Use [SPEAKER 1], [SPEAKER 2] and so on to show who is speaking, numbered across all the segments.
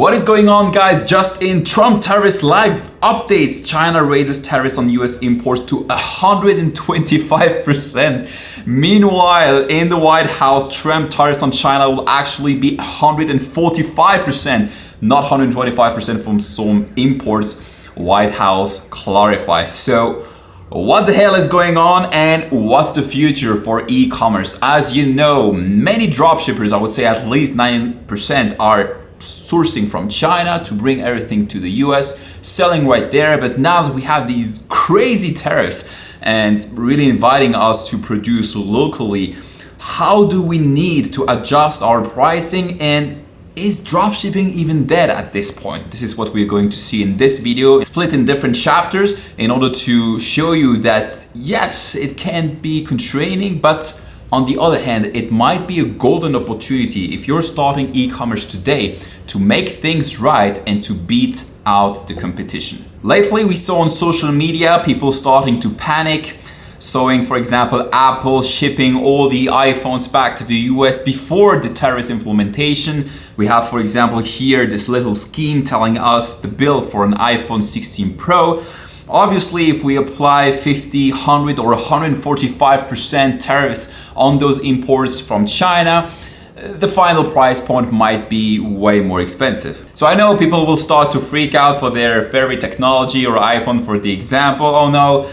[SPEAKER 1] What is going on, guys? Just in, Trump tariffs live updates. China raises tariffs on US imports to 125%. Meanwhile, in the White House, Trump tariffs on China will actually be 145%, not 125% from some imports. White House clarifies. So what the hell is going on and what's the future for e-commerce? As you know, many dropshippers, I would say at least 9%, are sourcing from China to bring everything to the US, selling right there. But now that we have these crazy tariffs and really inviting us to produce locally, how do we need to adjust our pricing, and is dropshipping even dead at this point? This is what we're going to see in this video. It's split in different chapters in order to show you that yes, it can be constraining, but on the other hand, it might be a golden opportunity if you're starting e-commerce today to make things right and to beat out the competition. Lately, we saw on social media people starting to panic, showing, for example, Apple shipping all the iPhones back to the US before the tariffs implementation. We have, for example, here this little scheme telling us the bill for an iPhone 16 Pro. Obviously, if we apply 50, 100 or 145% tariffs on those imports from China, the final price point might be way more expensive. So I know people will start to freak out for their favorite technology, or iPhone for the example. Oh no,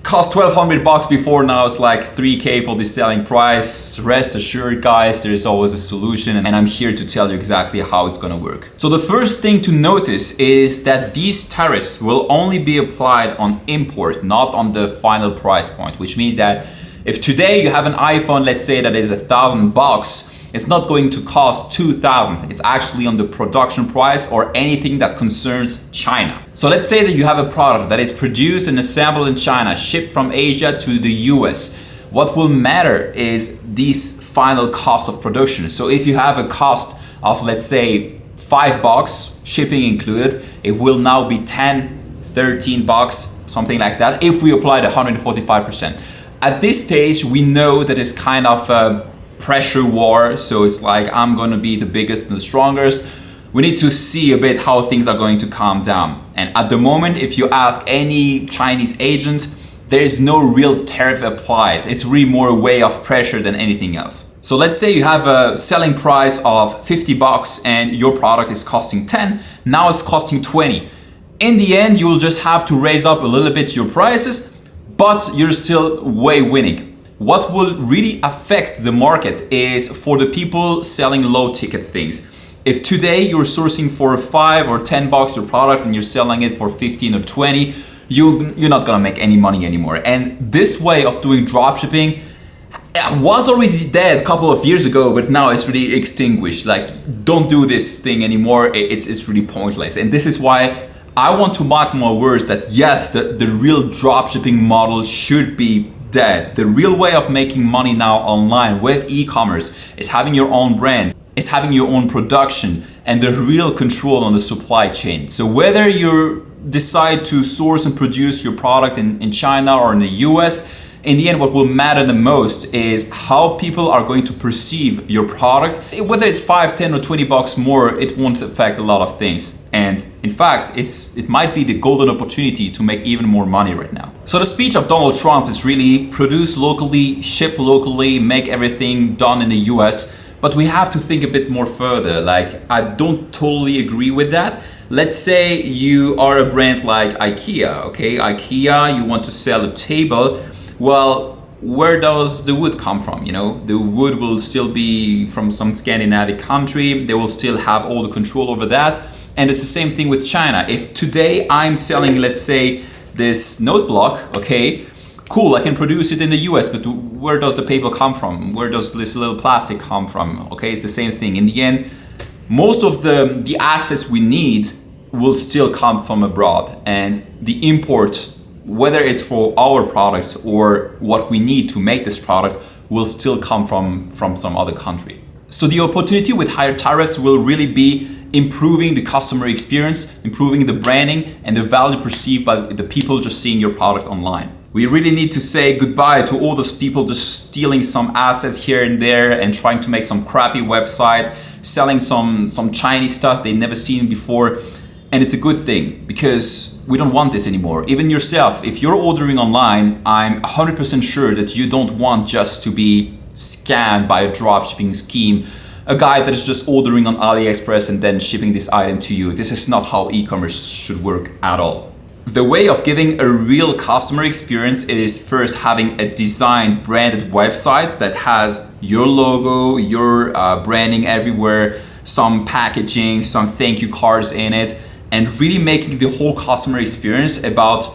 [SPEAKER 1] cost $1,200 before, now it's like $3K for the selling price. Rest assured, guys, there's always a solution, and I'm here to tell you exactly how it's gonna work. So the first thing to notice is that these tariffs will only be applied on import, not on the final price point, which means that if today you have an iPhone, let's say that is $1,000, it's not going to cost $2,000. It's actually on the production price or anything that concerns China. So let's say that you have a product that is produced and assembled in China, shipped from Asia to the US. What will matter is this final cost of production. So if you have a cost of, let's say, $5, shipping included, it will now be $10, $13, something like that, if we apply the 145%. At this stage, we know that it's kind of a pressure war, so it's like I'm gonna be the biggest and the strongest. We need to see a bit how things are going to calm down. And at the moment, if you ask any Chinese agent, there is no real tariff applied. It's really more a way of pressure than anything else. So let's say you have a selling price of $50 and your product is costing 10, now it's costing 20. In the end, you will just have to raise up a little bit your prices, but you're still way winning. What will really affect the market is for the people selling low ticket things. If today you're sourcing for $5 or $10 your product and you're selling it for 15 or 20, you're not gonna make any money anymore. And this way of doing dropshipping was already dead a couple of years ago, but now it's really extinguished. Like, don't do this thing anymore. It's really pointless. And this is why I want to mark my words that yes, the real dropshipping model should be dead. The real way of making money now online with e-commerce is having your own brand, is having your own production, and the real control on the supply chain. So whether you decide to source and produce your product in China or in the US, in the end, what will matter the most is how people are going to perceive your product. Whether it's $5, $10 or $20 more, it won't affect a lot of things. And in fact, it might be the golden opportunity to make even more money right now. So the speech of Donald Trump is really produce locally, ship locally, make everything done in the US. But we have to think a bit more further. Like, I don't totally agree with that. Let's say you are a brand like IKEA, okay? IKEA, you want to sell a table. Well, where does the wood come from? You know, the wood will still be from some Scandinavian country. They will still have all the control over that. And it's the same thing with China. If today I'm selling, let's say, this note block, okay, cool, I can produce it in the US, but where does the paper come from? Where does this little plastic come from? Okay, it's the same thing. In the end, most of the assets we need will still come from abroad, and the import, whether it's for our products or what we need to make this product, will still come from some other country. So the opportunity with higher tariffs will really be improving the customer experience, improving the branding, and the value perceived by the people just seeing your product online. We really need to say goodbye to all those people just stealing some assets here and there and trying to make some crappy website, selling some Chinese stuff they've never seen before. And it's a good thing because we don't want this anymore. Even yourself, if you're ordering online, I'm 100% sure that you don't want just to be scammed by a dropshipping scheme, a guy that is just ordering on AliExpress and then shipping this item to you. This is not how e-commerce should work at all. The way of giving a real customer experience is first having a designed, branded website that has your logo, your branding everywhere, some packaging, some thank you cards in it, and really making the whole customer experience about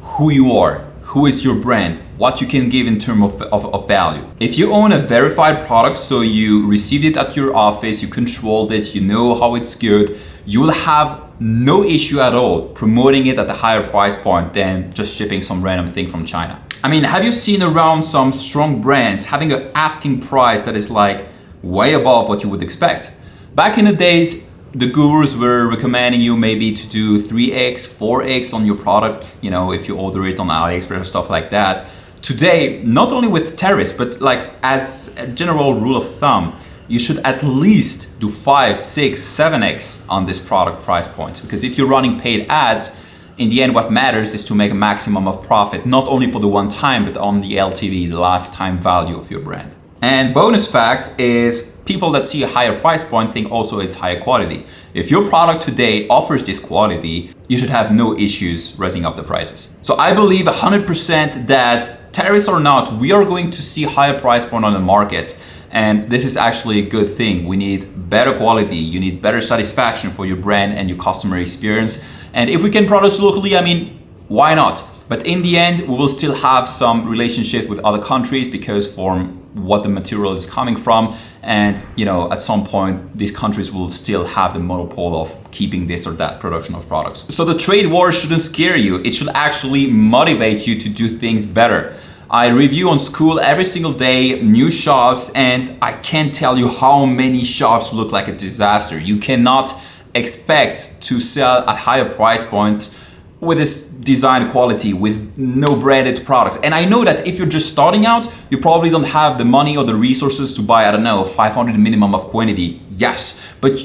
[SPEAKER 1] who you are, who is your brand, what you can give in terms of value. If you own a verified product, so you received it at your office, you controlled it, you know how it's good, you will have no issue at all promoting it at a higher price point than just shipping some random thing from China. I mean, have you seen around some strong brands having an asking price that is like way above what you would expect? Back in the days, the gurus were recommending you maybe to do 3x, 4x on your product, you know, if you order it on AliExpress or stuff like that. Today, not only with tariffs, but like as a general rule of thumb, you should at least do 5, 6, 7x on this product price point. Because if you're running paid ads, in the end, what matters is to make a maximum of profit, not only for the one time, but on the LTV, the lifetime value of your brand. And bonus fact is people that see a higher price point think also it's higher quality. If your product today offers this quality, you should have no issues raising up the prices. So I believe 100% that tariffs or not, we are going to see higher price point on the market. And this is actually a good thing. We need better quality. You need better satisfaction for your brand and your customer experience. And if we can produce locally, I mean, why not? But in the end, we will still have some relationship with other countries because from what the material is coming from. And, you know, at some point, these countries will still have the monopole of keeping this or that production of products. So the trade war shouldn't scare you. It should actually motivate you to do things better. I review on School every single day, new shops, and I can't tell you how many shops look like a disaster. You cannot expect to sell at higher price points with this design quality, with no branded products. And I know that if you're just starting out, you probably don't have the money or the resources to buy, I don't know, 500 minimum of quantity. Yes, but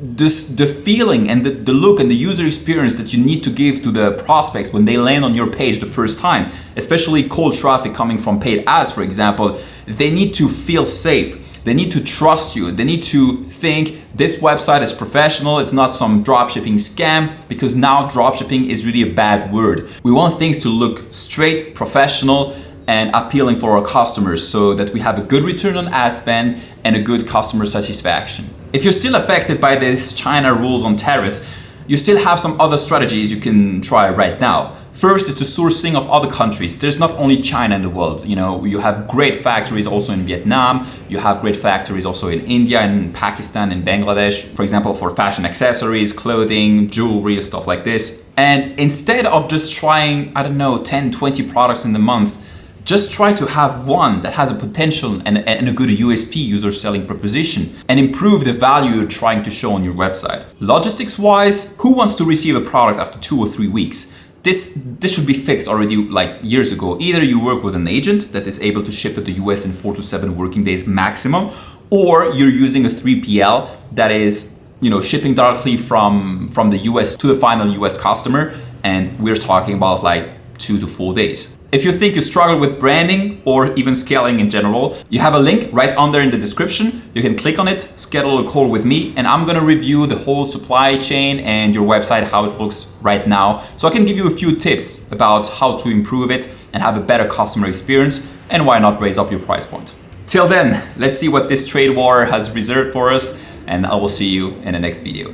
[SPEAKER 1] the feeling and the look and the user experience that you need to give to the prospects when they land on your page the first time, especially cold traffic coming from paid ads, for example, they need to feel safe. They need to trust you. They need to think this website is professional. It's not some dropshipping scam, because now dropshipping is really a bad word. We want things to look straight, professional, and appealing for our customers so that we have a good return on ad spend and a good customer satisfaction. If you're still affected by this China rules on tariffs, you still have some other strategies you can try right now. First is the sourcing of other countries. There's not only China in the world. You know, you have great factories also in Vietnam. You have great factories also in India and Pakistan and Bangladesh, for example, for fashion accessories, clothing, jewelry, stuff like this. And instead of just trying, I don't know, 10, 20 products in the month, just try to have one that has a potential and a good USP, user selling proposition, and improve the value you're trying to show on your website. Logistics wise, who wants to receive a product after 2 or 3 weeks? This should be fixed already like years ago. Either you work with an agent that is able to ship to the US in 4 to 7 working days maximum, or you're using a 3PL that is, you know, shipping directly from the US to the final US customer, and we're talking about like 2 to 4 days. If you think you struggle with branding or even scaling in general, you have a link right under in the description. You can click on it, schedule a call with me, and I'm gonna review the whole supply chain and your website, how it looks right now. So I can give you a few tips about how to improve it and have a better customer experience, and why not raise up your price point. Till then, let's see what this trade war has reserved for us, and I will see you in the next video.